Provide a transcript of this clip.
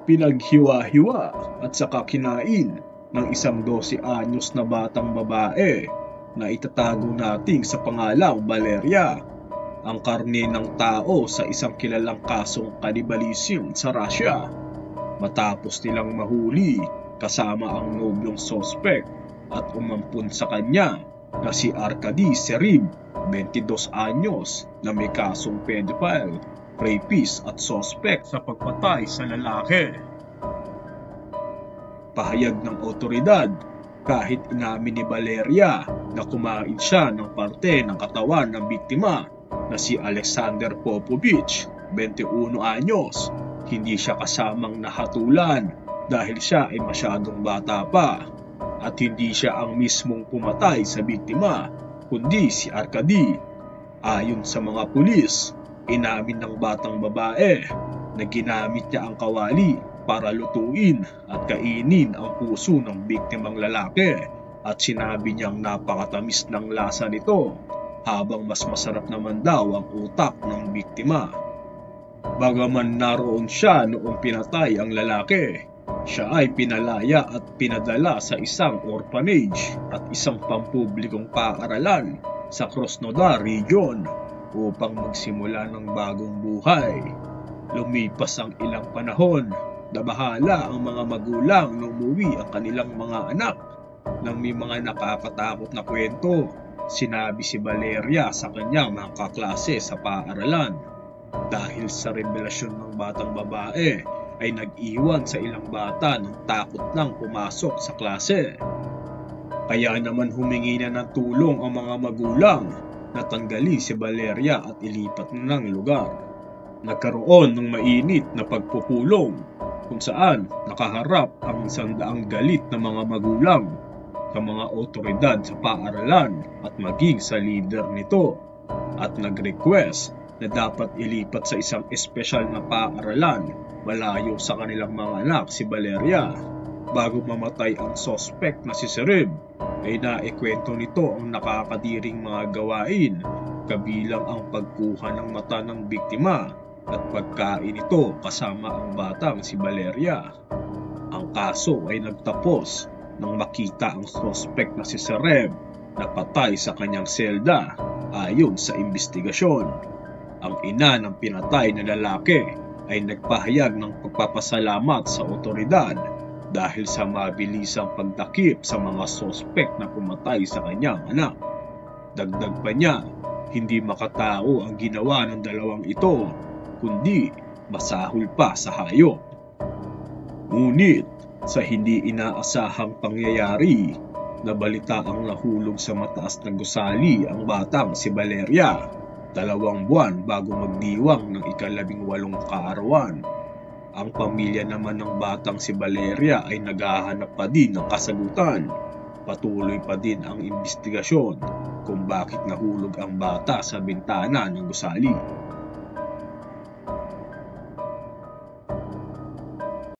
Pinaghiwa-hiwa at saka kinain ng isang 12 anyos na batang babae na itatago natin sa pangalang Valeria ang karne ng tao sa isang kilalang kasong cannibalism sa Russia. Matapos nilang mahuli kasama ang nobyong sospek at umampun sa kanya na si Arkady Serib, 22 anyos, na may kasong pedophile, rapist at sospek sa pagpatay sa lalaki. Pahayag ng otoridad, kahit inamin ni Valeria na kumain siya ng parte ng katawan ng biktima na si Alexander Popovich, 21 anyos, hindi siya kasamang nahatulan dahil siya ay masyadong bata pa at hindi siya ang mismong pumatay sa biktima kundi si Arkady. Ayon sa mga pulis, inamin ng batang babae na ginamit niya ang kawali para lutuin at kainin ang puso ng biktimang lalaki at sinabi niyang napakatamis ng lasa nito habang mas masarap naman daw ang utak ng biktima. Bagaman naroon siya noong pinatay ang lalaki, siya ay pinalaya at pinadala sa isang orphanage at isang pampublikong paaralan sa Krasnodar region upang magsimula ng bagong buhay. Lumipas ang ilang panahon, nabahala ang mga magulang na umuwi ang kanilang mga anak. Nang may mga nakakatakot na kwento, sinabi si Valeria sa kanyang mga kaklase sa paaralan. Dahil sa revelasyon ng batang babae, ay nag-iwan sa ilang bata ng takot nang pumasok sa klase. Kaya naman humingi na ng tulong ang mga magulang na tanggalin si Valeria at ilipat na ng lugar. Nagkaroon ng mainit na pagpupulong kung saan nakaharap ang 100 galit na mga magulang sa mga otoridad sa paaralan at maging sa leader nito at nag-request na dapat ilipat sa isang espesyal na paaralan malayo sa kanilang mga anak si Valeria. Bago mamatay ang suspect na si Serib, ay naikwento nito ang nakakadiring mga gawain kabilang ang pagkuha ng mata ng biktima at pagkain ito kasama ang batang si Valeria. Ang kaso ay nagtapos nang makita ang suspect na si Serib na patay sa kanyang selda ayon sa investigasyon. Ang ina ng pinatay na lalaki ay nagpahayag ng pagpapasalamat sa otoridad dahil sa mabilisang pagdakip sa mga sospek na pumatay sa kanyang anak. Dagdag pa niya, hindi makatao ang ginawa ng dalawang ito, kundi masahol pa sa hayop. Ngunit sa hindi inaasahang pangyayari, nabalita ang nahulog sa mataas na gusali ang batang si Valeria 2 buwan bago magdiwang ng ika-18 kaarawan. Ang pamilya naman ng batang si Valeria ay naghahanap pa din ng kasagutan. Patuloy pa din ang investigasyon kung bakit nahulog ang bata sa bintana ng gusali.